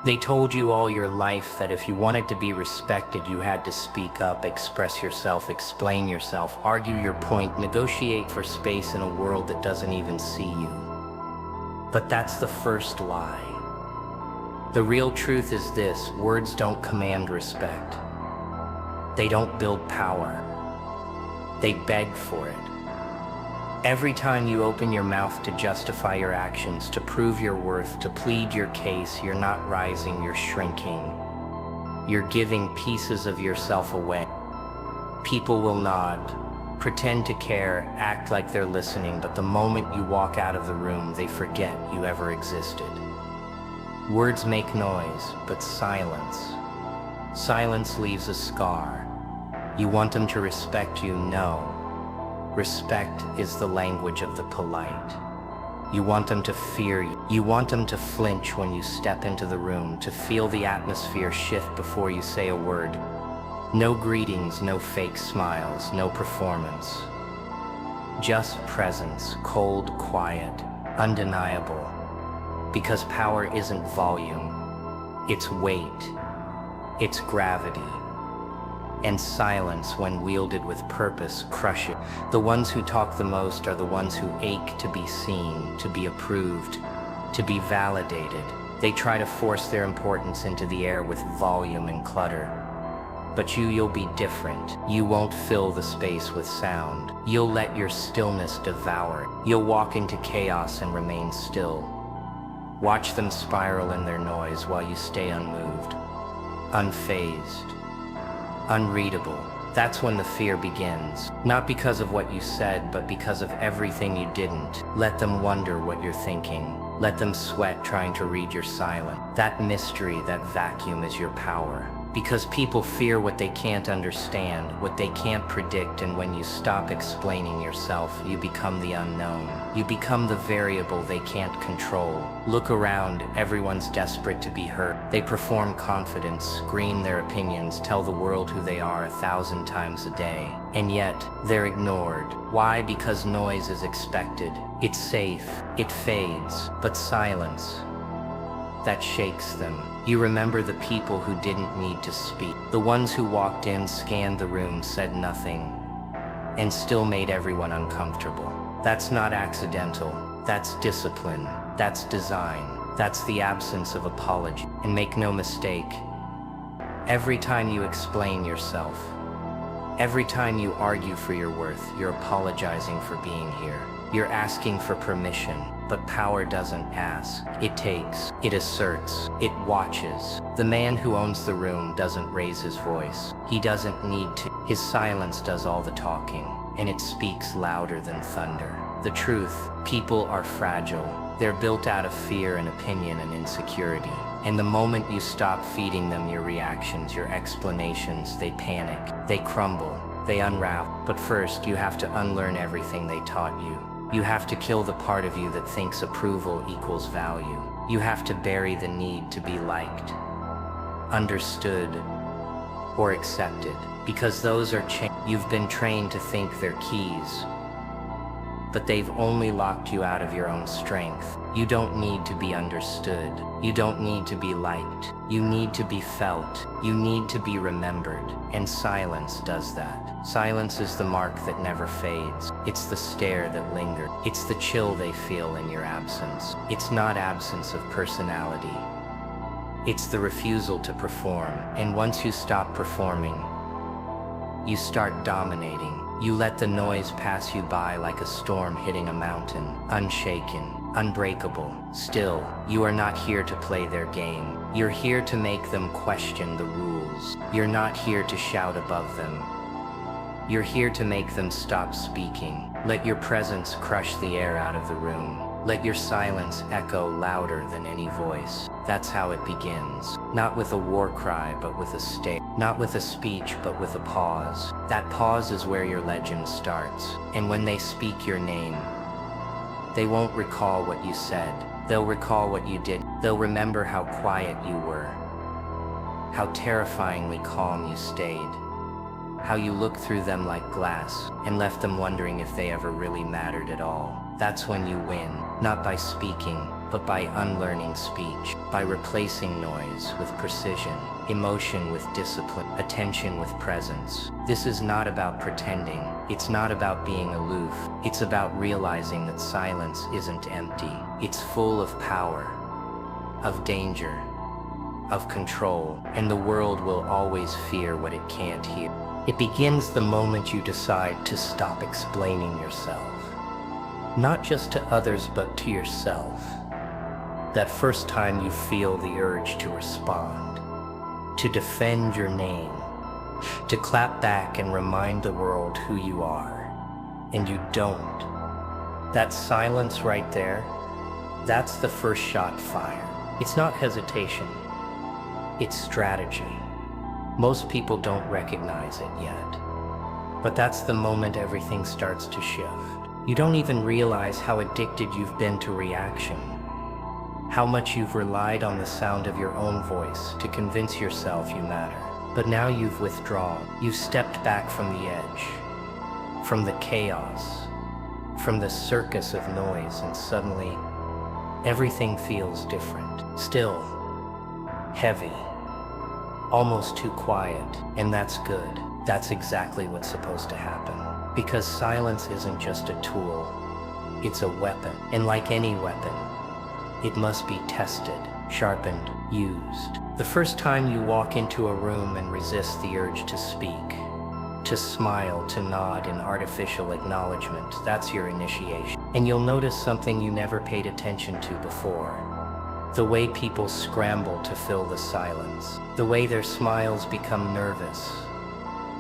They told you all your life that if you wanted to be respected, you had to speak up, express yourself, explain yourself, argue your point, negotiate for space in a world that doesn't even see you. But that's the first lie. The real truth is this: words don't command respect. They don't build power. They beg for it. Every time you open your mouth to justify your actions, to prove your worth, to plead your case, you're not rising, you're shrinking. You're giving pieces of yourself away. People will nod, pretend to care, act like they're listening, but the moment you walk out of the room, they forget you ever existed. Words make noise, but silence leaves a scar. You want them to respect you? No. Respect is the language of the polite. You want them to fear you. You want them to flinch when you step into the room, to feel the atmosphere shift before you say a word. No greetings, no fake smiles, no performance. Just presence, cold, quiet, undeniable. Because power isn't volume, it's weight, it's gravity. And silence, when wielded with purpose, crush it. The ones who talk the most are the ones who ache to be seen, to be approved, to be validated. They try to force their importance into the air with volume and clutter. But you'll be different. You won't fill the space with sound. You'll let your stillness devour it. You'll walk into chaos and remain still. Watch them spiral in their noise while you stay unmoved, unfazed, unreadable. That's when the fear begins. Not because of what you said, but because of everything you didn't. Let them wonder what you're thinking. Let them sweat trying to read your silence. That mystery, that vacuum is your power. Because people fear what they can't understand, what they can't predict, and when you stop explaining yourself, you become the unknown. You become the variable they can't control. Look around, everyone's desperate to be heard. They perform confidence, scream their opinions, tell the world who they are 1,000 times a day. And yet, they're ignored. Why? Because noise is expected. It's safe, it fades, but silence, that shakes them. You remember the people who didn't need to speak. The ones who walked in, scanned the room, said nothing, and still made everyone uncomfortable. That's not accidental. That's discipline. That's design. That's the absence of apology. And make no mistake, every time you explain yourself, every time you argue for your worth, you're apologizing for being here. You're asking for permission. But power doesn't ask, it takes, it asserts, it watches. The man who owns the room doesn't raise his voice. He doesn't need to. His silence does all the talking, and it speaks louder than thunder. The truth: people are fragile. They're built out of fear and opinion and insecurity. And the moment you stop feeding them your reactions, your explanations, they panic, they crumble, they unravel. But first, you have to unlearn everything they taught you. You have to kill the part of you that thinks approval equals value. You have to bury the need to be liked, understood, or accepted. Because those are you've been trained to think they're keys, but they've only locked you out of your own strength. You don't need to be understood. You don't need to be liked. You need to be felt. You need to be remembered. And silence does that. Silence is the mark that never fades. It's the stare that lingers. It's the chill they feel in your absence. It's not absence of personality. It's the refusal to perform. And once you stop performing, you start dominating. You let the noise pass you by like a storm hitting a mountain, unshaken, unbreakable. Still, you are not here to play their game. You're here to make them question the rules. You're not here to shout above them. You're here to make them stop speaking. Let your presence crush the air out of the room. Let your silence echo louder than any voice. That's how it begins. Not with a war cry, but with a stare. Not with a speech, but with a pause. That pause is where your legend starts. And when they speak your name, they won't recall what you said. They'll recall what you did. They'll remember how quiet you were, how terrifyingly calm you stayed, how you looked through them like glass and left them wondering if they ever really mattered at all. That's when you win, not by speaking, but by unlearning speech, by replacing noise with precision, emotion with discipline, attention with presence. This is not about pretending. It's not about being aloof. It's about realizing that silence isn't empty. It's full of power, of danger, of control, and the world will always fear what it can't hear. It begins the moment you decide to stop explaining yourself. Not just to others, but to yourself. That first time you feel the urge to respond, to defend your name, to clap back and remind the world who you are, and you don't. That silence right there, that's the first shot fired. It's not hesitation, it's strategy. Most people don't recognize it yet, but that's the moment everything starts to shift. You don't even realize how addicted you've been to reaction, how much you've relied on the sound of your own voice to convince yourself you matter. But now you've withdrawn. You've stepped back from the edge, from the chaos, from the circus of noise, and suddenly everything feels different. Still, heavy, almost too quiet, and that's good. That's exactly what's supposed to happen. Because silence isn't just a tool, it's a weapon. And like any weapon, it must be tested, sharpened, used. The first time you walk into a room and resist the urge to speak, to smile, to nod in artificial acknowledgement, that's your initiation. And you'll notice something you never paid attention to before. The way people scramble to fill the silence. The way their smiles become nervous.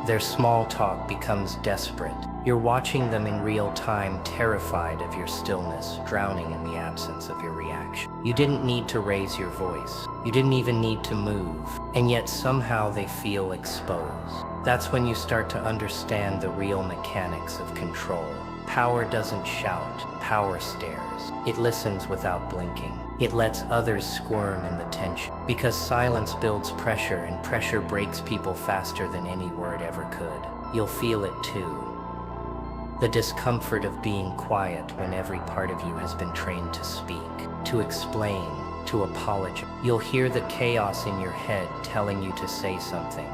Their small talk becomes desperate. You're watching them in real time, terrified of your stillness, drowning in the absence of your reaction. You didn't need to raise your voice. You didn't even need to move. And yet somehow they feel exposed. That's when you start to understand the real mechanics of control. Power doesn't shout, power stares. It listens without blinking. It lets others squirm in the tension. Because silence builds pressure, and pressure breaks people faster than any word ever could. You'll feel it too. The discomfort of being quiet when every part of you has been trained to speak, to explain, to apologize. You'll hear the chaos in your head telling you to say something,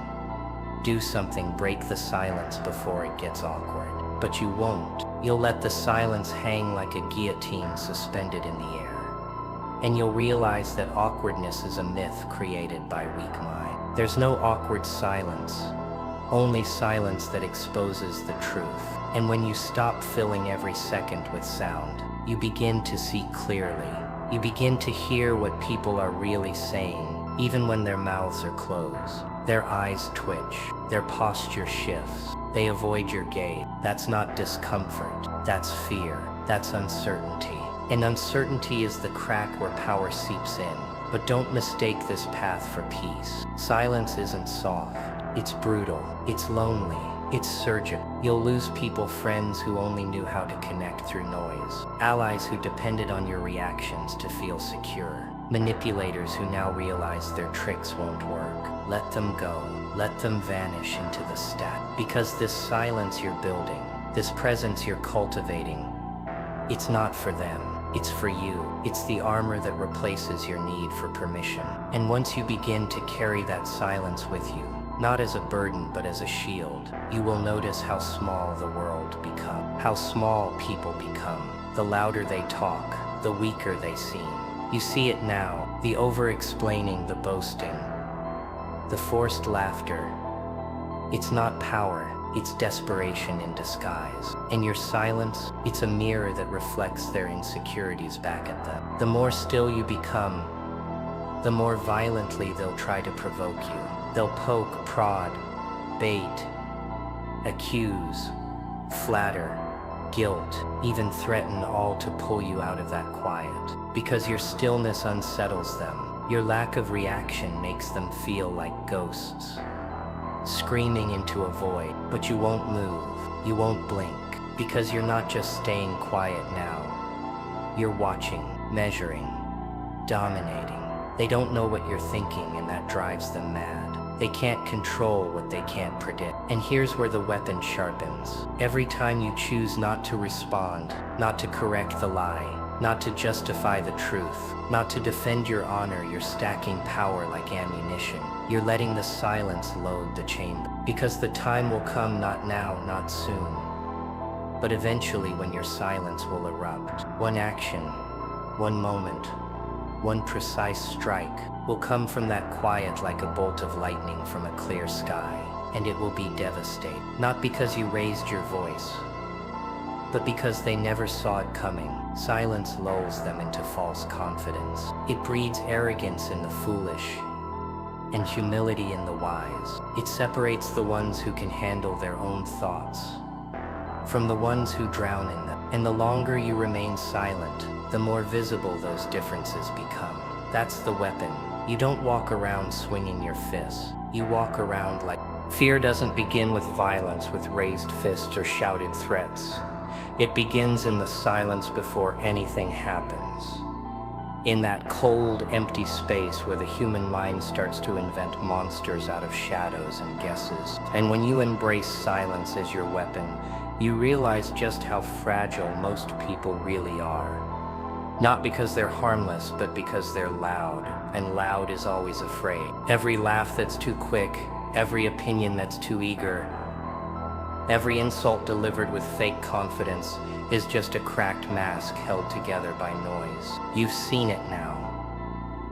do something, break the silence before it gets awkward. But you won't. You'll let the silence hang like a guillotine suspended in the air. And you'll realize that awkwardness is a myth created by weak mind. There's no awkward silence, only silence that exposes the truth. And when you stop filling every second with sound, you begin to see clearly. You begin to hear what people are really saying, even when their mouths are closed. Their eyes twitch, their posture shifts. They avoid your gaze. That's not discomfort, that's fear, that's uncertainty. And uncertainty is the crack where power seeps in. But don't mistake this path for peace. Silence isn't soft, it's brutal, it's lonely, it's surgical. You'll lose people, friends who only knew how to connect through noise, allies who depended on your reactions to feel secure, manipulators who now realize their tricks won't work. Let them go. Let them vanish into the stack. Because this silence you're building, this presence you're cultivating, it's not for them. It's for you. It's the armor that replaces your need for permission. And once you begin to carry that silence with you, not as a burden but as a shield, you will notice how small the world becomes, how small people become. The louder they talk, the weaker they seem. You see it now, the over-explaining, the boasting, the forced laughter. It's not power. It's desperation in disguise. And your silence, it's a mirror that reflects their insecurities back at them. The more still you become, the more violently they'll try to provoke you. They'll poke, prod, bait, accuse, flatter, guilt, even threaten, all to pull you out of that quiet. Because your stillness unsettles them. Your lack of reaction makes them feel like ghosts, screaming into a void. But you won't move, you won't blink, because you're not just staying quiet now. You're watching, measuring, dominating. They don't know what you're thinking, and that drives them mad. They can't control what they can't predict. And here's where the weapon sharpens. Every time you choose not to respond, not to correct the lie, not to justify the truth, not to defend your honor. You're stacking power like ammunition. You're letting the silence load the chamber. Because the time will come, not now, not soon, but eventually when your silence will erupt. One action, one moment, one precise strike will come from that quiet like a bolt of lightning from a clear sky, and it will be devastating. Not because you raised your voice, but because they never saw it coming. Silence lulls them into false confidence. It breeds arrogance in the foolish and humility in the wise. It separates the ones who can handle their own thoughts from the ones who drown in them. And the longer you remain silent, the more visible those differences become. That's the weapon. You don't walk around swinging your fists. You walk around like... Fear doesn't begin with violence, with raised fists or shouted threats. It begins in the silence before anything happens. In that cold, empty space where the human mind starts to invent monsters out of shadows and guesses. And when you embrace silence as your weapon, you realize just how fragile most people really are. Not because they're harmless, but because they're loud, and loud is always afraid. Every laugh that's too quick, every opinion that's too eager, every insult delivered with fake confidence is just a cracked mask held together by noise. You've seen it now.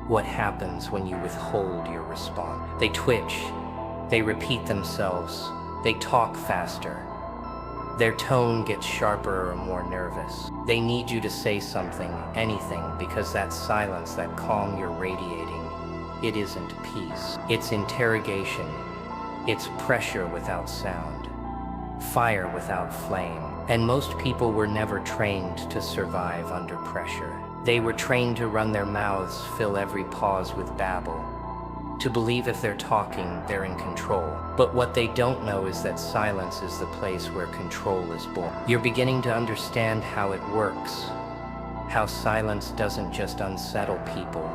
What happens when you withhold your response? They twitch, they repeat themselves, they talk faster. Their tone gets sharper or more nervous. They need you to say something, anything, because that silence, that calm you're radiating, it isn't peace. It's interrogation. It's pressure without sound. Fire without flame. And most people were never trained to survive under pressure. They were trained to run their mouths, fill every pause with babble, to believe if they're talking, they're in control. But what they don't know is that silence is the place where control is born. You're beginning to understand how it works, how silence doesn't just unsettle people,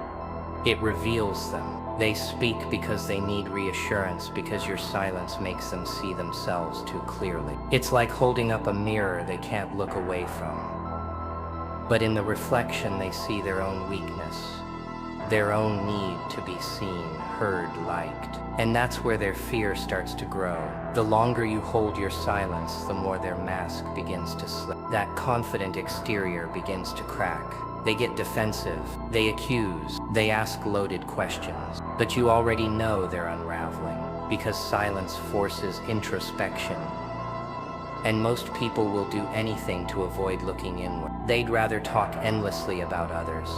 it reveals them. They speak because they need reassurance, because your silence makes them see themselves too clearly. It's like holding up a mirror they can't look away from. But in the reflection, they see their own weakness, their own need to be seen, heard, liked. And that's where their fear starts to grow. The longer you hold your silence, the more their mask begins to slip. That confident exterior begins to crack. They get defensive, they accuse, they ask loaded questions. But you already know they're unraveling, because silence forces introspection. And most people will do anything to avoid looking inward. They'd rather talk endlessly about others,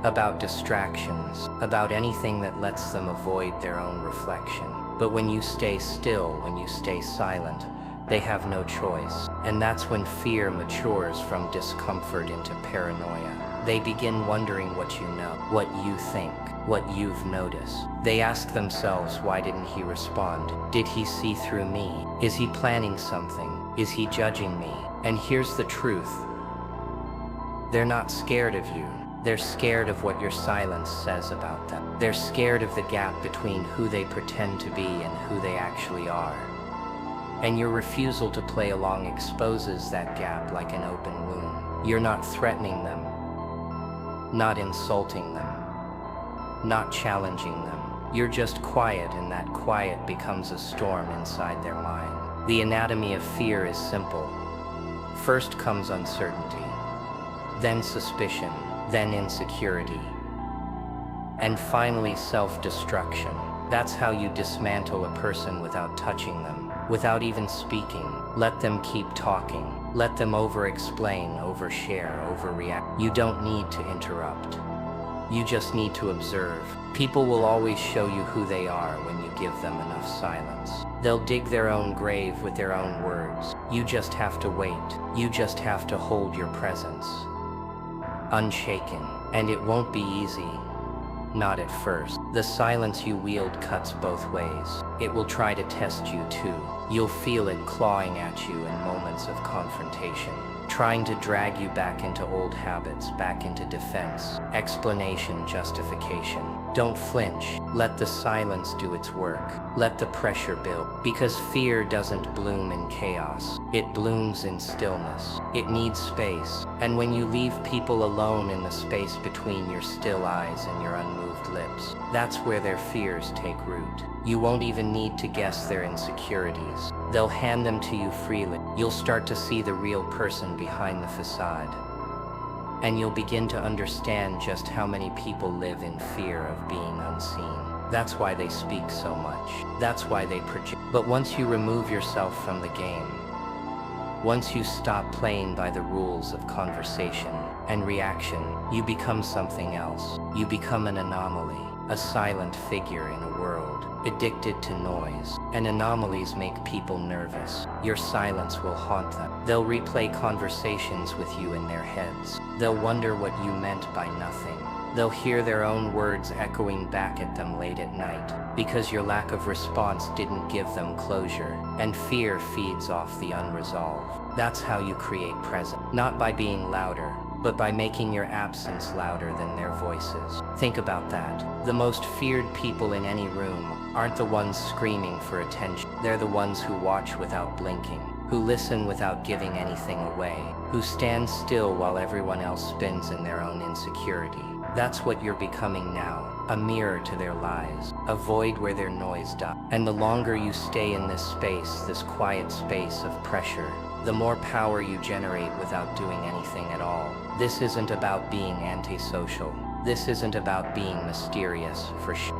about distractions, about anything that lets them avoid their own reflection. But when you stay still, when you stay silent, they have no choice. And that's when fear matures from discomfort into paranoia. They begin wondering what you know, what you think, what you've noticed. They ask themselves, why didn't he respond? Did he see through me? Is he planning something? Is he judging me? And here's the truth. They're not scared of you. They're scared of what your silence says about them. They're scared of the gap between who they pretend to be and who they actually are. And your refusal to play along exposes that gap like an open wound. You're not threatening them, not insulting them, not challenging them. You're just quiet, and that quiet becomes a storm inside their mind. The anatomy of fear is simple. First comes uncertainty, then suspicion, then insecurity, and finally self-destruction. That's how you dismantle a person without touching them, without even speaking. Let them keep talking. Let them over-explain, overshare, overreact. You don't need to interrupt. You just need to observe. People will always show you who they are when you give them enough silence. They'll dig their own grave with their own words. You just have to wait. You just have to hold your presence, unshaken. And it won't be easy. Not at first. The silence you wield cuts both ways. It will try to test you too. You'll feel it clawing at you in moments of confrontation, trying to drag you back into old habits, back into defense, explanation, justification. Don't flinch. Let the silence do its work. Let the pressure build. Because fear doesn't bloom in chaos. It blooms in stillness. It needs space. And when you leave people alone in the space between your still eyes and your unmoved lips, that's where their fears take root. You won't even need to guess their insecurities. They'll hand them to you freely. You'll start to see the real person behind the facade. And you'll begin to understand just how many people live in fear of being unseen. That's why they speak so much. That's why they project. But once you remove yourself from the game, once you stop playing by the rules of conversation and reaction, you become something else. You become an anomaly, a silent figure in a world addicted to noise. And anomalies make people nervous. Your silence will haunt them. They'll replay conversations with you in their heads. They'll wonder what you meant by nothing. They'll hear their own words echoing back at them late at night, because your lack of response didn't give them closure, and fear feeds off the unresolved. That's how you create presence. Not by being louder, but by making your absence louder than their voices. Think about that. The most feared people in any room aren't the ones screaming for attention. They're the ones who watch without blinking, who listen without giving anything away, who stand still while everyone else spins in their own insecurity. That's what you're becoming now, a mirror to their lies, a void where their noise dies. And the longer you stay in this space, this quiet space of pressure, the more power you generate without doing anything at all. This isn't about being antisocial. This isn't about being mysterious,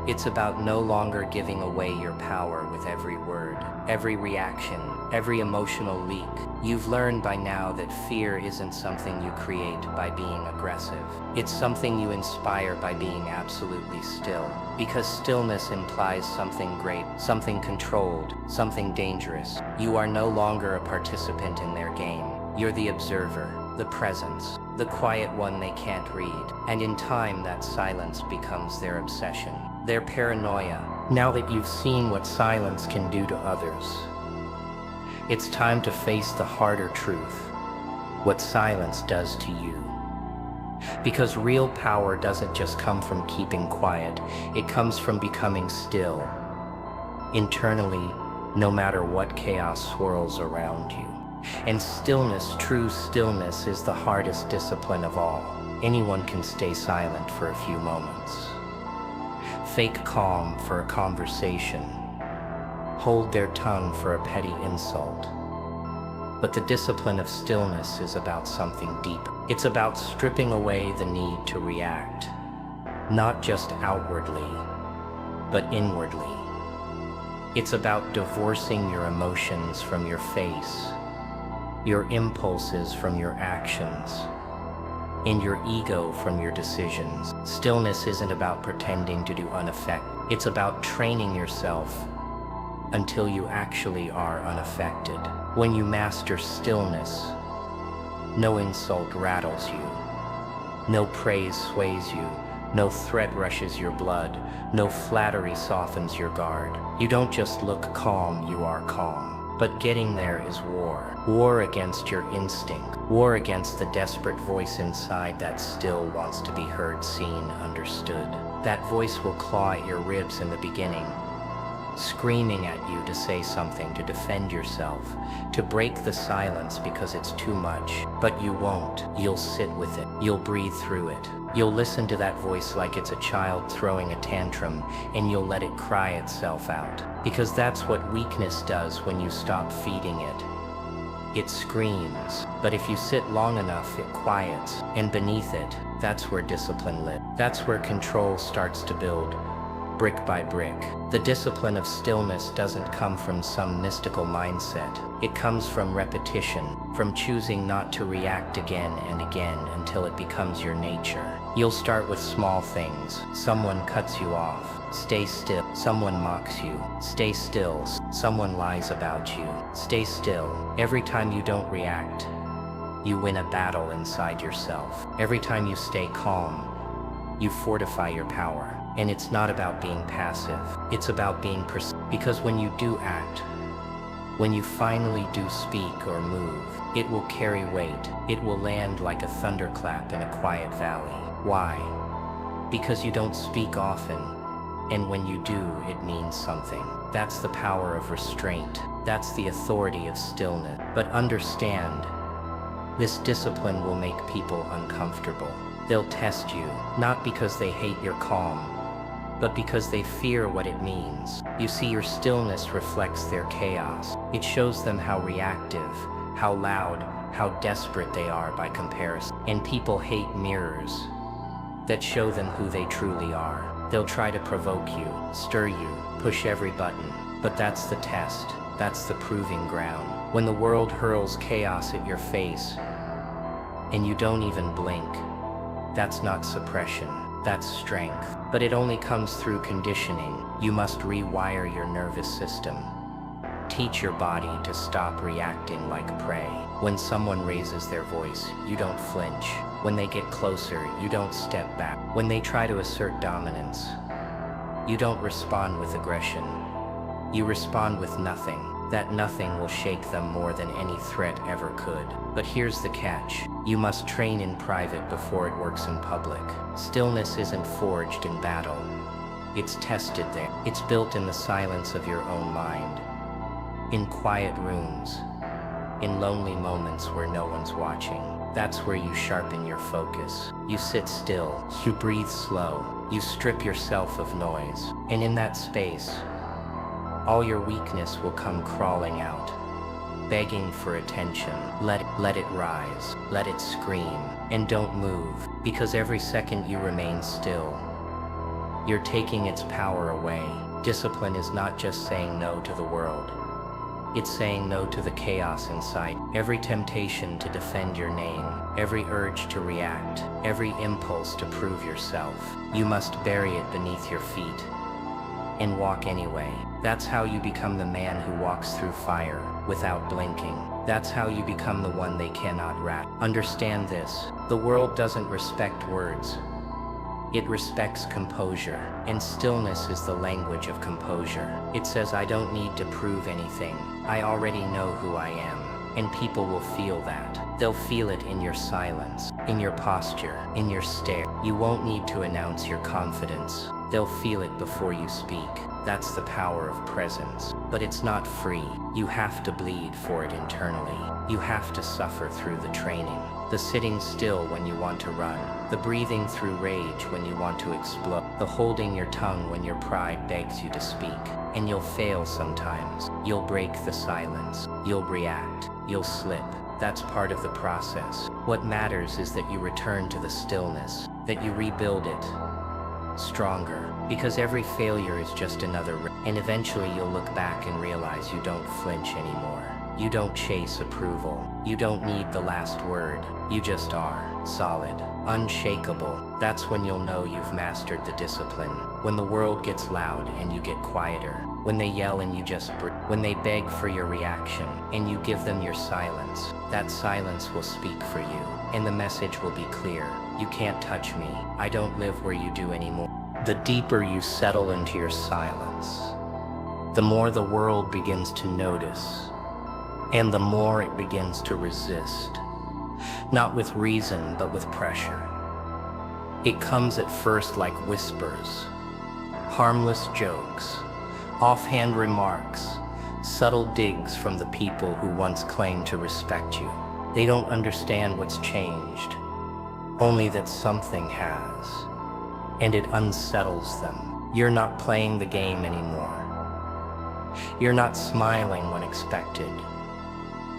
it's about no longer giving away your power with every word, every reaction, every emotional leak. You've learned by now that fear isn't something you create by being aggressive. It's something you inspire by being absolutely still. Because stillness implies something great, something controlled, something dangerous. You are no longer a participant in their game. You're the observer, the presence, the quiet one they can't read. And in time, that silence becomes their obsession, their paranoia. Now that you've seen what silence can do to others, it's time to face the harder truth, what silence does to you. Because real power doesn't just come from keeping quiet, it comes from becoming still, internally, no matter what chaos swirls around you. And stillness, true stillness, is the hardest discipline of all. Anyone can stay silent for a few moments, fake calm for a conversation, hold their tongue for a petty insult. But the discipline of stillness is about something deeper. It's about stripping away the need to react, not just outwardly, but inwardly. It's about divorcing your emotions from your face, your impulses from your actions, and your ego from your decisions. Stillness isn't about pretending to do unaffected. It's about training yourself until you actually are unaffected. When you master stillness, no insult rattles you, no praise sways you, no threat rushes your blood, no flattery softens your guard. You don't just look calm, you are calm. But getting there is war. War against your instinct. War against the desperate voice inside that still wants to be heard, seen, understood. That voice will claw at your ribs in the beginning, screaming at you to say something, to defend yourself, to break the silence because it's too much. But you won't. You'll sit with it. You'll breathe through it. You'll listen to that voice like it's a child throwing a tantrum, and you'll let it cry itself out. Because that's what weakness does when you stop feeding it. It screams. But if you sit long enough, it quiets. And beneath it, that's where discipline lives. That's where control starts to build, brick by brick. The discipline of stillness doesn't come from some mystical mindset. It comes from repetition, from choosing not to react again and again until it becomes your nature. You'll start with small things. Someone cuts you off. Stay still. Someone mocks you. Stay still. Someone lies about you. Stay still. Every time you don't react, you win a battle inside yourself. Every time you stay calm, you fortify your power. And it's not about being passive. It's about being because when you do act, when you finally do speak or move, it will carry weight. It will land like a thunderclap in a quiet valley. Why? Because you don't speak often, and when you do, it means something. That's the power of restraint. That's the authority of stillness. But understand, this discipline will make people uncomfortable. They'll test you, not because they hate your calm, but because they fear what it means. You see, your stillness reflects their chaos. It shows them how reactive, how loud, how desperate they are by comparison. And people hate mirrors that show them who they truly are. They'll try to provoke you, stir you, push every button. But that's the test. That's the proving ground. When the world hurls chaos at your face, and you don't even blink, that's not suppression, that's strength. But it only comes through conditioning. You must rewire your nervous system. Teach your body to stop reacting like prey. When someone raises their voice, you don't flinch. When they get closer, you don't step back. When they try to assert dominance, you don't respond with aggression. You respond with nothing. That nothing will shake them more than any threat ever could. But here's the catch. You must train in private before it works in public. Stillness isn't forged in battle. It's tested there. It's built in the silence of your own mind. In quiet rooms. In lonely moments where no one's watching. That's where you sharpen your focus. You sit still. You breathe slow. You strip yourself of noise. And in that space, all your weakness will come crawling out, begging for attention. Let it rise, let it scream, and don't move, because every second you remain still, you're taking its power away. Discipline is not just saying no to the world. It's saying no to the chaos inside. Every temptation to defend your name, every urge to react, every impulse to prove yourself. You must bury it beneath your feet and walk anyway. That's how you become the man who walks through fire without blinking. That's how you become the one they cannot rat. Understand this. The world doesn't respect words. It respects composure. And stillness is the language of composure. It says, I don't need to prove anything. I already know who I am. And people will feel that. They'll feel it in your silence, in your posture, in your stare. You won't need to announce your confidence. They'll feel it before you speak. That's the power of presence. But it's not free. You have to bleed for it internally. You have to suffer through the training. The sitting still when you want to run. The breathing through rage when you want to explode. The holding your tongue when your pride begs you to speak. And you'll fail sometimes. You'll break the silence. You'll react. You'll slip. That's part of the process. What matters is that you return to the stillness, that you rebuild it stronger, because every failure is just another and eventually you'll look back and realize you don't flinch anymore. You don't chase approval. You don't need the last word. You just are solid, unshakable. That's when you'll know you've mastered the discipline. When the world gets loud and you get quieter. When they yell and you just breathe. When they beg for your reaction and you give them your silence. That silence will speak for you, and the message will be clear. You can't touch me. I don't live where you do anymore. The deeper you settle into your silence, the more the world begins to notice, and the more it begins to resist. Not with reason, but with pressure. It comes at first like whispers, harmless jokes, offhand remarks, subtle digs from the people who once claimed to respect you. They don't understand what's changed, only that something has, and it unsettles them. You're not playing the game anymore. You're not smiling when expected.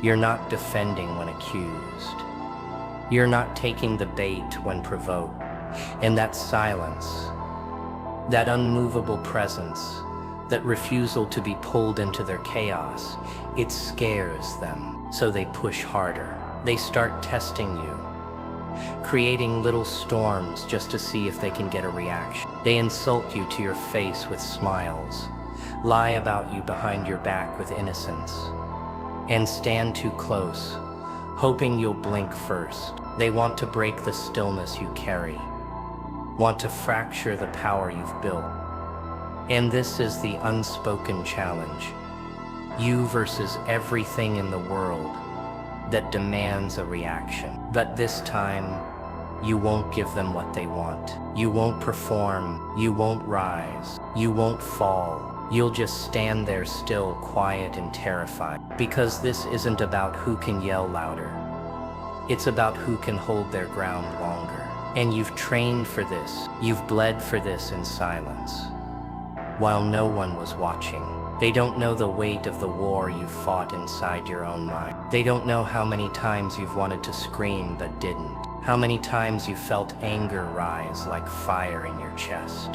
You're not defending when accused. You're not taking the bait when provoked. And that silence, that unmovable presence, that refusal to be pulled into their chaos, it scares them. So they push harder. They start testing you, creating little storms just to see if they can get a reaction. They insult you to your face with smiles, lie about you behind your back with innocence, and stand too close, hoping you'll blink first. They want to break the stillness you carry, want to fracture the power you've built. And this is the unspoken challenge. You versus everything in the world that demands a reaction. But this time, you won't give them what they want. You won't perform. You won't rise. You won't fall. You'll just stand there still, quiet and terrified. Because this isn't about who can yell louder. It's about who can hold their ground longer. And you've trained for this. You've bled for this in silence. While no one was watching. They don't know the weight of the war you fought inside your own mind. They don't know how many times you've wanted to scream but didn't. How many times you felt anger rise like fire in your chest,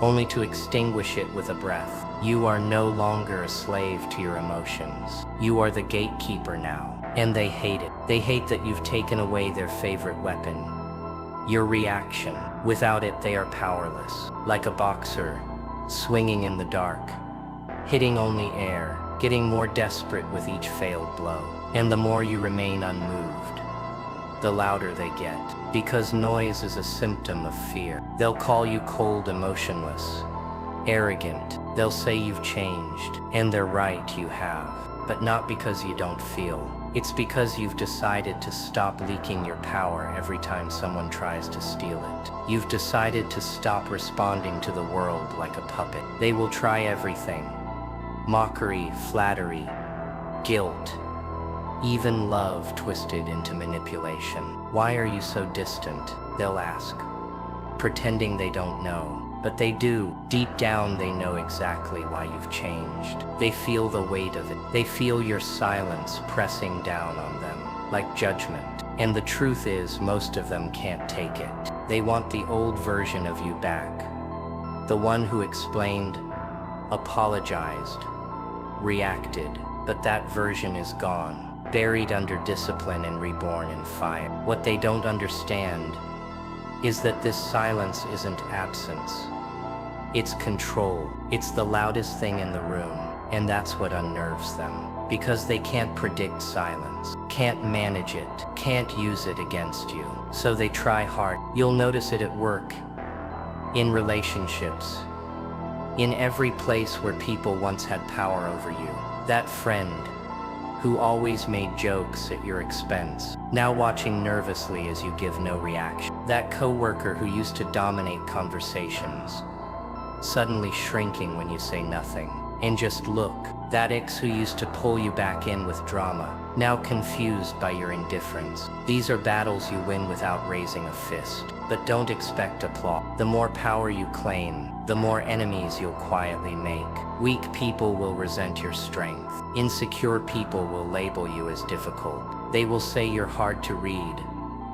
only to extinguish it with a breath. You are no longer a slave to your emotions. You are the gatekeeper now, and they hate it. They hate that you've taken away their favorite weapon, your reaction. Without it, they are powerless, like a boxer, swinging in the dark, hitting only air, getting more desperate with each failed blow. And the more you remain unmoved, the louder they get, because noise is a symptom of fear. They'll call you cold, emotionless, arrogant. They'll say you've changed, and they're right, you have. But not because you don't feel. It's because you've decided to stop leaking your power every time someone tries to steal it. You've decided to stop responding to the world like a puppet. They will try everything. Mockery, flattery, guilt, even love twisted into manipulation. Why are you so distant? They'll ask, pretending they don't know. But they do. Deep down, they know exactly why you've changed. They feel the weight of it. They feel your silence pressing down on them, like judgment. And the truth is, most of them can't take it. They want the old version of you back. The one who explained, apologized, reacted. But that version is gone, buried under discipline and reborn in fire. What they don't understand is that this silence isn't absence. It's control. It's the loudest thing in the room, and that's what unnerves them. Because they can't predict silence, can't manage it, can't use it against you. So they try hard. You'll notice it at work, in relationships, in every place where people once had power over you. That friend who always made jokes at your expense, now watching nervously as you give no reaction. That coworker who used to dominate conversations, suddenly shrinking when you say nothing. And just look. That ex who used to pull you back in with drama, now confused by your indifference. These are battles you win without raising a fist. But don't expect applause. The more power you claim, the more enemies you'll quietly make. Weak people will resent your strength. Insecure people will label you as difficult. They will say you're hard to read,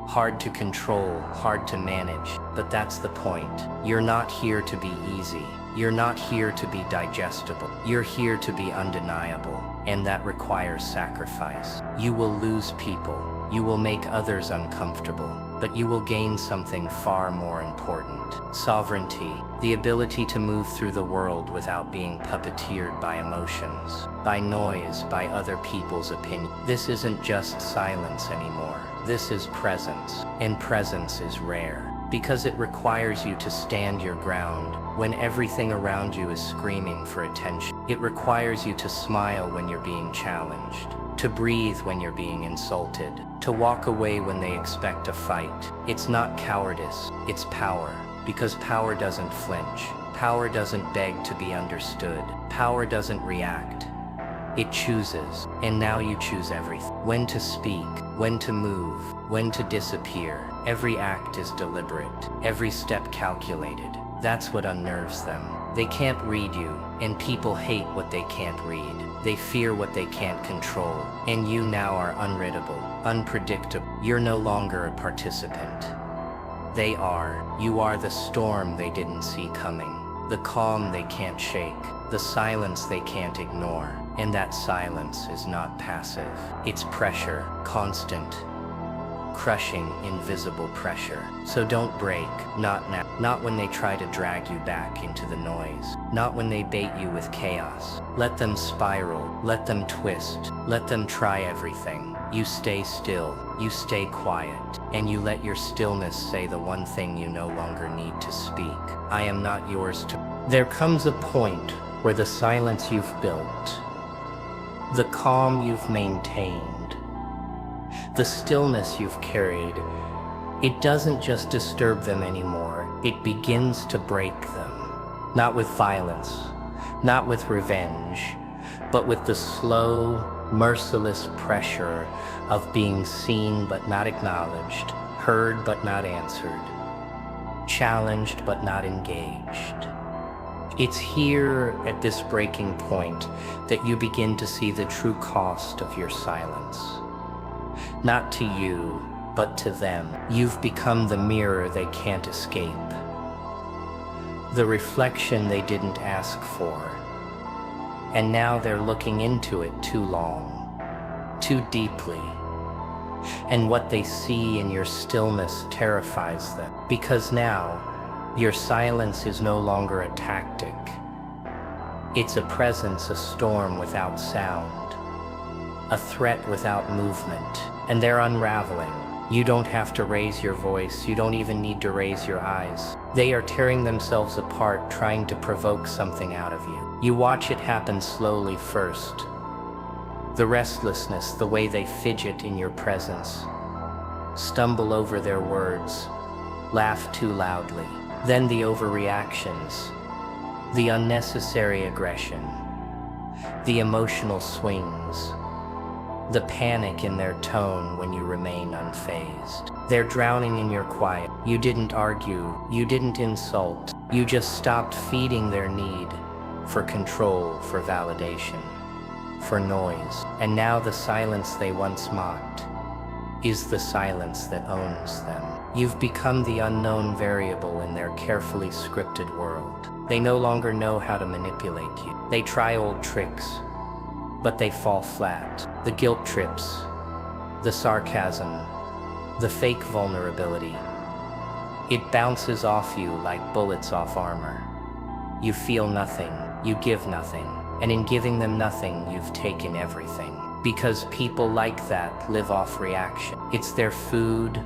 hard to control, hard to manage. But that's the point. You're not here to be easy. You're not here to be digestible. You're here to be undeniable, and that requires sacrifice. You will lose people. You will make others uncomfortable, but you will gain something far more important. Sovereignty, the ability to move through the world without being puppeteered by emotions, by noise, by other people's opinion. This isn't just silence anymore. This is presence, and presence is rare, because it requires you to stand your ground when everything around you is screaming for attention. It requires you to smile when you're being challenged, to breathe when you're being insulted, to walk away when they expect a fight. It's not cowardice, it's power, because power doesn't flinch. Power doesn't beg to be understood. Power doesn't react. It chooses, and now you choose everything. When to speak, when to move, when to disappear. Every act is deliberate, every step calculated. That's what unnerves them. They can't read you, and people hate what they can't read. They fear what they can't control, and you now are unreadable, unpredictable. You're no longer a participant. They are. You are the storm they didn't see coming, the calm they can't shake, the silence they can't ignore. And that silence is not passive. It's pressure, constant, crushing, invisible pressure. So don't break, not now. Not when they try to drag you back into the noise. Not when they bait you with chaos. Let them spiral, let them twist, let them try everything. You stay still, you stay quiet, and you let your stillness say the one thing you no longer need to speak. I am not yours to. There comes a point where the silence you've built, the calm you've maintained, the stillness you've carried, it doesn't just disturb them anymore. It begins to break them. Not with violence, not with revenge, but with the slow, merciless pressure of being seen but not acknowledged, heard but not answered, challenged but not engaged. It's here at this breaking point that you begin to see the true cost of your silence. Not to you, but to them. You've become the mirror they can't escape, the reflection they didn't ask for. And now they're looking into it too long, too deeply. And what they see in your stillness terrifies them, because now your silence is no longer a tactic. It's a presence, a storm without sound, a threat without movement, and they're unraveling. You don't have to raise your voice. You don't even need to raise your eyes. They are tearing themselves apart, trying to provoke something out of you. You watch it happen slowly first. The restlessness, the way they fidget in your presence, stumble over their words, laugh too loudly. Then the overreactions, the unnecessary aggression, the emotional swings, the panic in their tone when you remain unfazed. They're drowning in your quiet. You didn't argue, you didn't insult, you just stopped feeding their need for control, for validation, for noise. And now the silence they once mocked is the silence that owns them. You've become the unknown variable in their carefully scripted world. They no longer know how to manipulate you. They try old tricks, but they fall flat. The guilt trips, the sarcasm, the fake vulnerability. It bounces off you like bullets off armor. You feel nothing, you give nothing, and in giving them nothing, you've taken everything. Because people like that live off reaction. It's their food,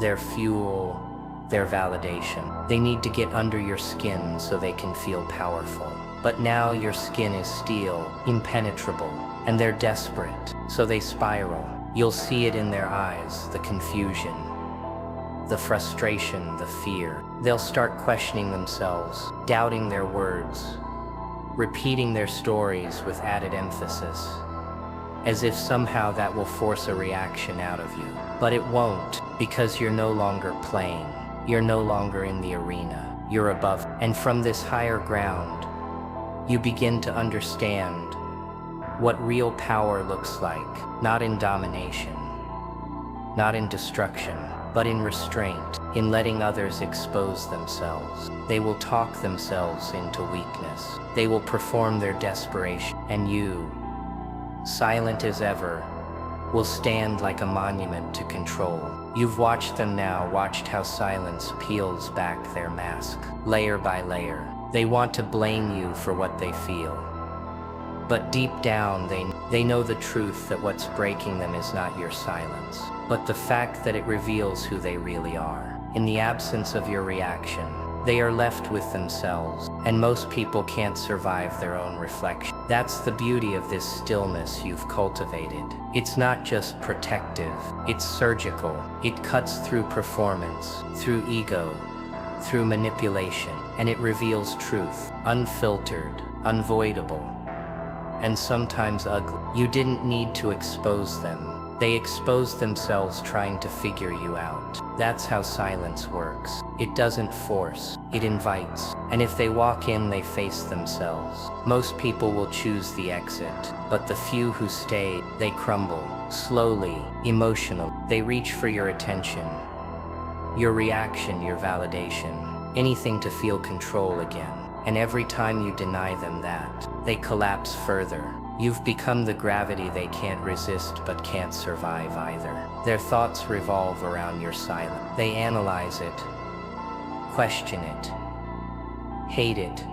their fuel, their validation. They need to get under your skin so they can feel powerful. But now your skin is steel, impenetrable, and they're desperate, so they spiral. You'll see it in their eyes, the confusion, the frustration, the fear. They'll start questioning themselves, doubting their words, repeating their stories with added emphasis, as if somehow that will force a reaction out of you. But it won't, because you're no longer playing. You're no longer in the arena. You're above. And from this higher ground, you begin to understand what real power looks like, not in domination, not in destruction, but in restraint, in letting others expose themselves. They will talk themselves into weakness. They will perform their desperation, and you, silent as ever, will stand like a monument to control. You've watched them now, watched how silence peels back their mask, layer by layer. They want to blame you for what they feel. But deep down, they know the truth that what's breaking them is not your silence, but the fact that it reveals who they really are. In the absence of your reaction, they are left with themselves, and most people can't survive their own reflection. That's the beauty of this stillness you've cultivated. It's not just protective, it's surgical. It cuts through performance, through ego, through manipulation, and it reveals truth, unfiltered, unavoidable, and sometimes ugly. You didn't need to expose them. They exposed themselves trying to figure you out. That's how silence works. It doesn't force, it invites. And if they walk in, they face themselves. Most people will choose the exit, but the few who stay, they crumble, slowly, emotional. They reach for your attention, your reaction, your validation, anything to feel control again. And every time you deny them that, they collapse further. You've become the gravity they can't resist but can't survive either. Their thoughts revolve around your silence. They analyze it, question it, hate it,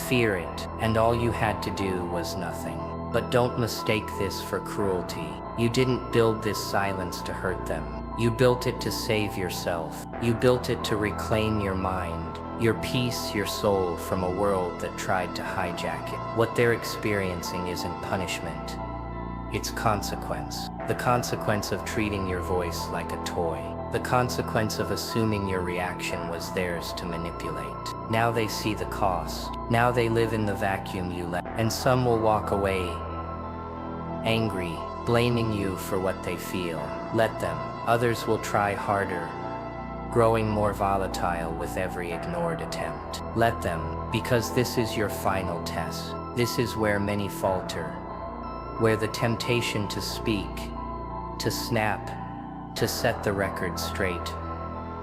fear it, and all you had to do was nothing. But don't mistake this for cruelty. You didn't build this silence to hurt them. You built it to save yourself. You built it to reclaim your mind, your peace, your soul from a world that tried to hijack it. What they're experiencing isn't punishment. It's consequence. The consequence of treating your voice like a toy. The consequence of assuming your reaction was theirs to manipulate. Now they see the cost. Now they live in the vacuum you left. And some will walk away angry, blaming you for what they feel. Let them. Others will try harder, growing more volatile with every ignored attempt. Let them, because this is your final test. This is where many falter, where the temptation to speak, to snap, to set the record straight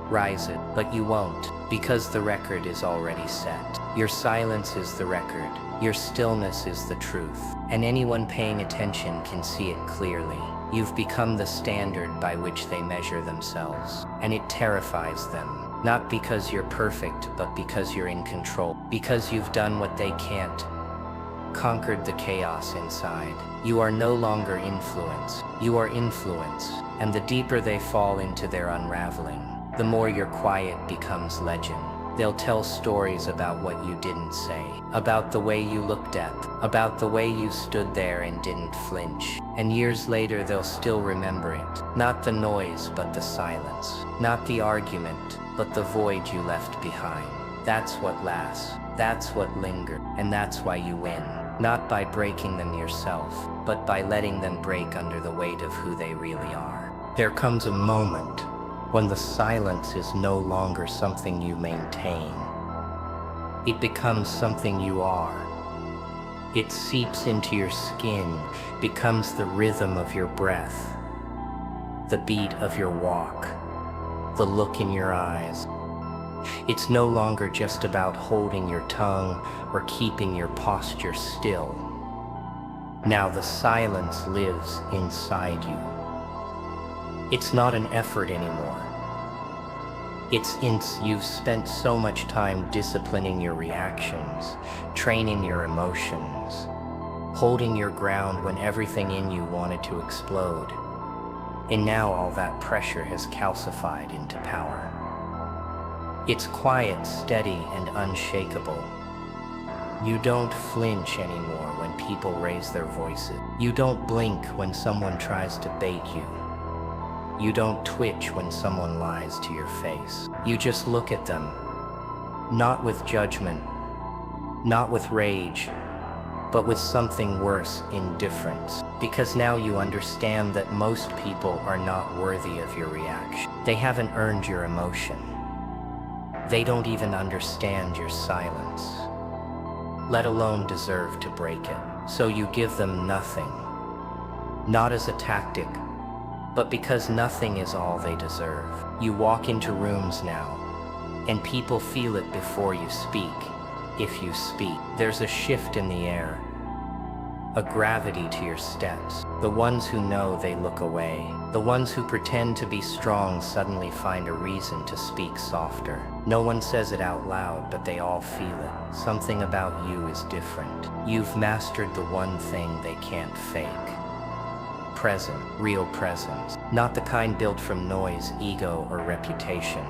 rises, but you won't, because the record is already set. Your silence is the record, your stillness is the truth, and anyone paying attention can see it clearly. You've become the standard by which they measure themselves, and it terrifies them, not because you're perfect, but because you're in control, because you've done what they can't, conquered the chaos inside. You are no longer influence, you are influence, and the deeper they fall into their unraveling, the more your quiet becomes legend. They'll tell stories about what you didn't say, about the way you looked at, about the way you stood there and didn't flinch. And years later they'll still remember it. Not the noise, but the silence. Not the argument, but the void you left behind. That's what lasts. That's what lingers. And that's why you win. Not by breaking them yourself, but by letting them break under the weight of who they really are. There comes a moment when the silence is no longer something you maintain. It becomes something you are. It seeps into your skin, becomes the rhythm of your breath, the beat of your walk, the look in your eyes. It's no longer just about holding your tongue or keeping your posture still. Now the silence lives inside you. It's not an effort anymore. You've spent so much time disciplining your reactions, training your emotions, holding your ground when everything in you wanted to explode. And now all that pressure has calcified into power. It's quiet, steady, and unshakable. You don't flinch anymore when people raise their voices. You don't blink when someone tries to bait you. You don't twitch when someone lies to your face. You just look at them, not with judgment, not with rage, but with something worse, indifference. Because now you understand that most people are not worthy of your reaction. They haven't earned your emotion. They don't even understand your silence, let alone deserve to break it. So you give them nothing, not as a tactic, but because nothing is all they deserve. You walk into rooms now, and people feel it before you speak. If you speak, there's a shift in the air, a gravity to your steps. The ones who know, they look away. The ones who pretend to be strong suddenly find a reason to speak softer. No one says it out loud, but they all feel it. Something about you is different. You've mastered the one thing they can't fake. Present, real presence. Not the kind built from noise, ego, or reputation,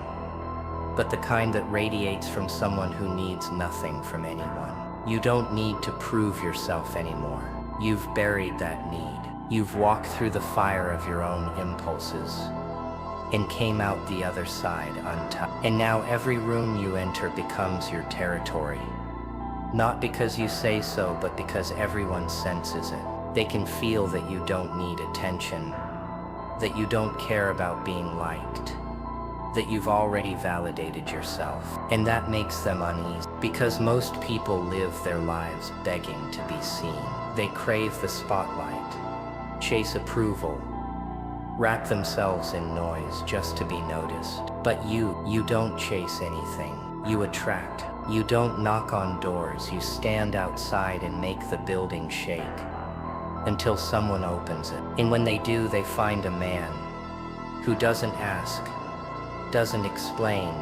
but the kind that radiates from someone who needs nothing from anyone. You don't need to prove yourself anymore. You've buried that need. You've walked through the fire of your own impulses and came out the other side untouched. And now every room you enter becomes your territory. Not because you say so, but because everyone senses it. They can feel that you don't need attention, that you don't care about being liked, that you've already validated yourself. And that makes them uneasy, because most people live their lives begging to be seen. They crave the spotlight, chase approval, wrap themselves in noise just to be noticed. But you don't chase anything. You attract. You don't knock on doors. You stand outside and make the building shake until someone opens it. And when they do, they find a man who doesn't ask, doesn't explain,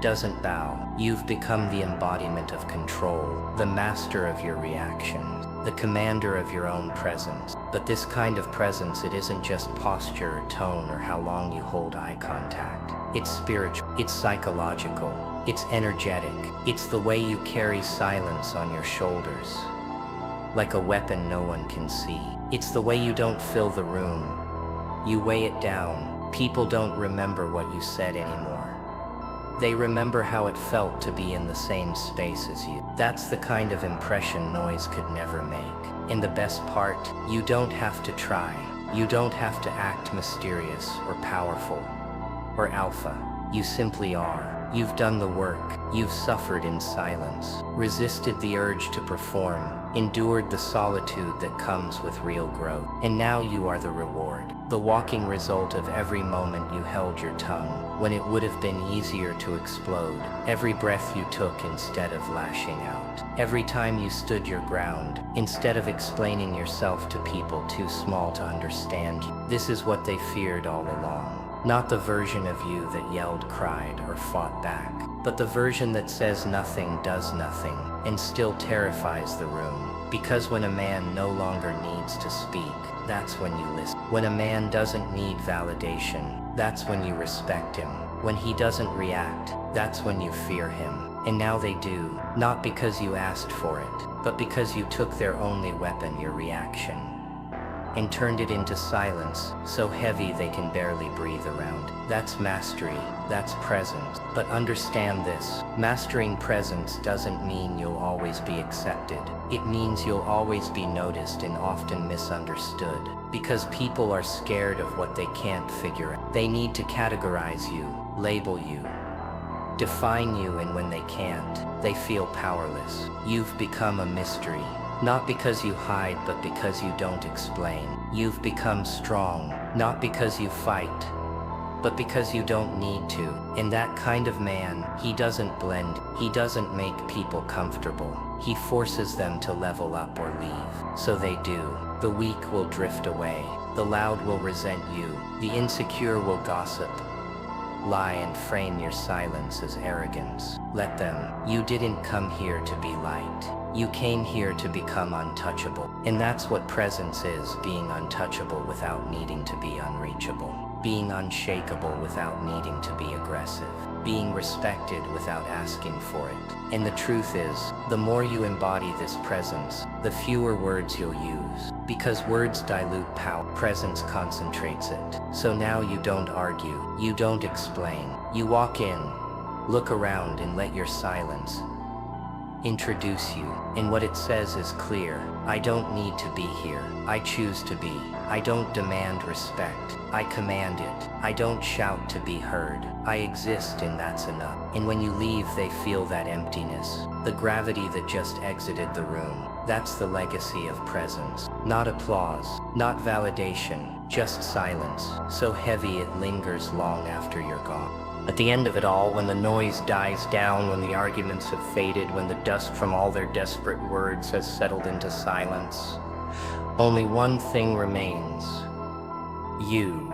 doesn't bow. You've become the embodiment of control, the master of your reactions, the commander of your own presence. But this kind of presence, it isn't just posture or tone or how long you hold eye contact. It's spiritual, it's psychological, it's energetic. It's the way you carry silence on your shoulders, like a weapon no one can see. It's the way you don't fill the room, you weigh it down, People don't remember what you said anymore. They remember how it felt to be in the same space as you. That's the kind of impression noise could never make. And the best part, you don't have to try. You don't have to act mysterious or powerful or alpha. You simply are. You've done the work. You've suffered in silence, resisted the urge to perform, endured the solitude that comes with real growth. And now you are the reward, the walking result of every moment you held your tongue when it would have been easier to explode, every breath you took instead of lashing out, every time you stood your ground instead of explaining yourself to people too small to understand you. This is what they feared all along. Not the version of you that yelled, cried, or fought back, but the version that says nothing, does nothing, and still terrifies the room. Because when a man no longer needs to speak, that's when you listen. When a man doesn't need validation, that's when you respect him. When he doesn't react, that's when you fear him. And now they do, not because you asked for it, but because you took their only weapon, your reaction, and turned it into silence, so heavy they can barely breathe around. That's mastery, that's presence. But understand this, mastering presence doesn't mean you'll always be accepted. It means you'll always be noticed and often misunderstood, because people are scared of what they can't figure out. They need to categorize you, label you, define you, and when they can't, they feel powerless. You've become a mystery. Not because you hide, but because you don't explain. You've become strong, not because you fight, but because you don't need to. And that kind of man, he doesn't blend, he doesn't make people comfortable. He forces them to level up or leave. So they do. The weak will drift away. The loud will resent you. The insecure will gossip, lie, and frame your silence as arrogance. Let them. You didn't come here to be liked. You came here to become untouchable. And that's what presence is, being untouchable without needing to be unreachable. Being unshakable without needing to be aggressive. Being respected without asking for it. And the truth is, the more you embody this presence, the fewer words you'll use. Because words dilute power, presence concentrates it. So now you don't argue, you don't explain. You walk in, look around, and let your silence introduce you, and what it says is clear. I don't need to be here. I choose to be. I don't demand respect. I command it. I don't shout to be heard. I exist, and that's enough. And when you leave, they feel that emptiness, the gravity that just exited the room. That's the legacy of presence. Not applause, not validation, just silence, so heavy it lingers long after you're gone. At the end of it all, when the noise dies down, when the arguments have faded, when the dust from all their desperate words has settled into silence, only one thing remains. You.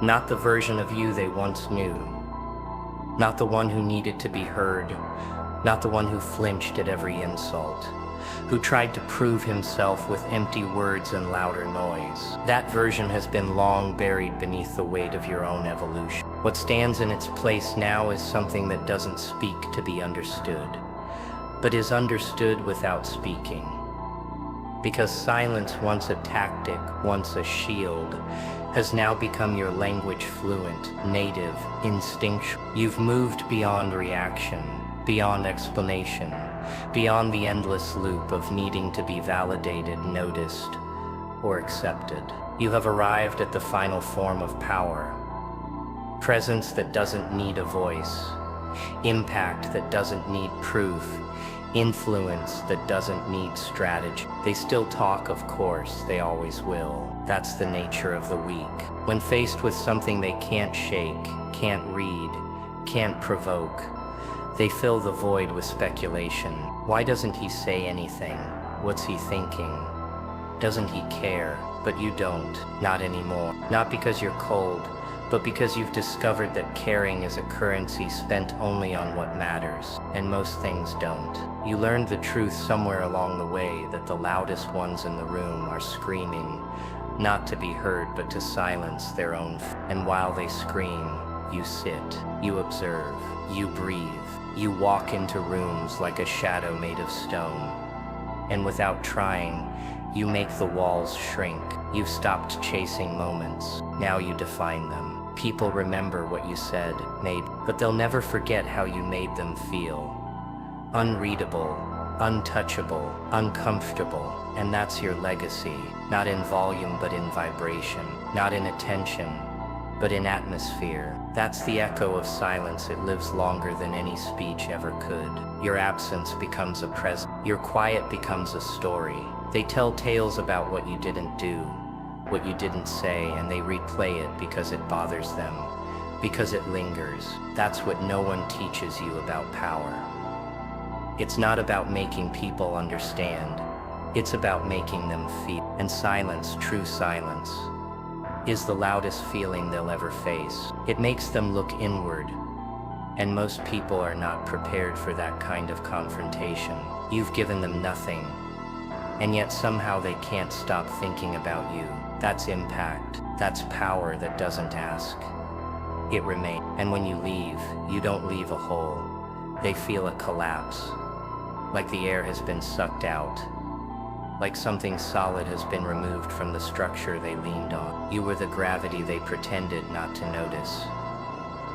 Not the version of you they once knew. Not the one who needed to be heard. Not the one who flinched at every insult, who tried to prove himself with empty words and louder noise. That version has been long buried beneath the weight of your own evolution. What stands in its place now is something that doesn't speak to be understood, but is understood without speaking. Because silence, once a tactic, once a shield, has now become your language, fluent, native, instinctual. You've moved beyond reaction, beyond explanation, beyond the endless loop of needing to be validated, noticed, or accepted. You have arrived at the final form of power. Presence that doesn't need a voice. Impact that doesn't need proof. Influence that doesn't need strategy. They still talk, of course, they always will. That's the nature of the weak. When faced with something they can't shake, can't read, can't provoke, they fill the void with speculation. Why doesn't he say anything? What's he thinking? Doesn't he care? But you don't. Not anymore. Not because you're cold, but because you've discovered that caring is a currency spent only on what matters, and most things don't. You learned the truth somewhere along the way that the loudest ones in the room are screaming, not to be heard, but to silence their own. And while they scream, you sit, you observe, you breathe. You walk into rooms like a shadow made of stone, and without trying, you make the walls shrink. You've stopped chasing moments, now you define them. People remember what you said, made, but they'll never forget how you made them feel. Unreadable, untouchable, uncomfortable, and that's your legacy. Not in volume but in vibration, not in attention but in atmosphere. That's the echo of silence. It lives longer than any speech ever could. Your absence becomes a present. Your quiet becomes a story. They tell tales about what you didn't do, what you didn't say, and they replay it because it bothers them, because it lingers. That's what no one teaches you about power. It's not about making people understand. It's about making them feel. And silence, true silence, is the loudest feeling they'll ever face. It makes them look inward, and most people are not prepared for that kind of confrontation. You've given them nothing, and yet somehow they can't stop thinking about you. That's impact. That's power that doesn't ask. It remains. And when you leave, you don't leave a hole. They feel a collapse, like the air has been sucked out, like something solid has been removed from the structure they leaned on. You were the gravity they pretended not to notice.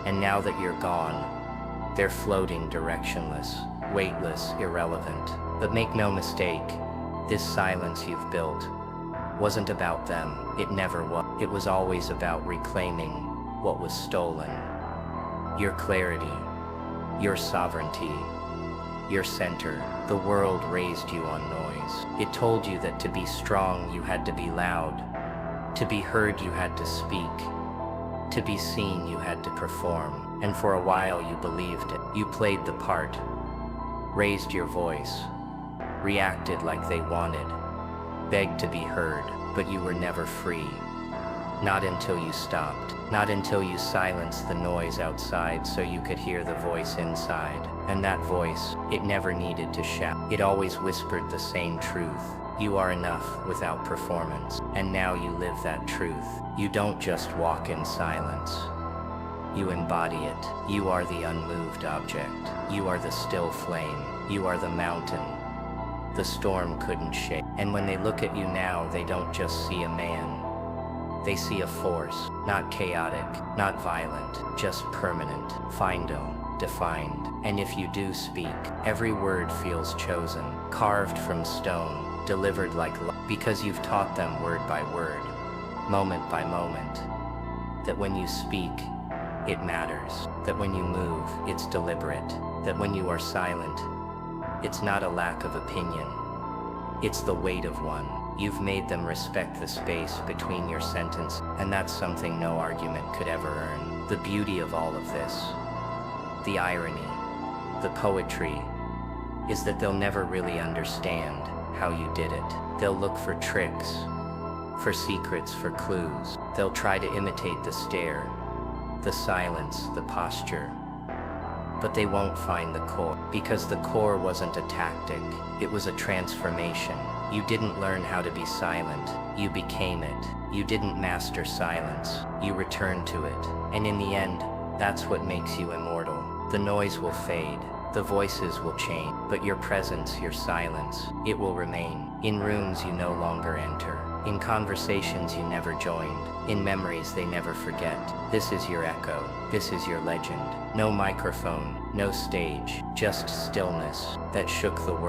And now that you're gone, they're floating directionless, weightless, irrelevant. But make no mistake, this silence you've built wasn't about them. It never was. It was always about reclaiming what was stolen. Your clarity, your sovereignty, your center. The world raised you on noise. It told you that to be strong you had to be loud. To be heard you had to speak. To be seen you had to perform. And for a while you believed it. You played the part, raised your voice, reacted like they wanted, begged to be heard, but you were never free. Not until you stopped. Not until you silenced the noise outside so you could hear the voice inside. And that voice, it never needed to shout. It always whispered the same truth. You are enough without performance. And now you live that truth. You don't just walk in silence. You embody it. You are the unmoved object. You are the still flame. You are the mountain the storm couldn't shake. And when they look at you now, they don't just see a man. They see a force, not chaotic, not violent, just permanent, final, defined. And if you do speak, every word feels chosen, carved from stone, delivered like love, because you've taught them word by word, moment by moment, that when you speak, it matters, that when you move, it's deliberate, that when you are silent, it's not a lack of opinion, it's the weight of one. You've made them respect the space between your sentence, and that's something no argument could ever earn. The beauty of all of this, the irony, the poetry, is that they'll never really understand how you did it. They'll look for tricks, for secrets, for clues. They'll try to imitate the stare, the silence, the posture, but they won't find the core, because the core wasn't a tactic, it was a transformation. You didn't learn how to be silent, you became it. You didn't master silence, you returned to it. And in the end, that's what makes you immortal. The noise will fade, the voices will change, but your presence, your silence, it will remain. In rooms you no longer enter, in conversations you never joined, in memories they never forget. This is your echo, this is your legend. No microphone, no stage, just stillness that shook the world.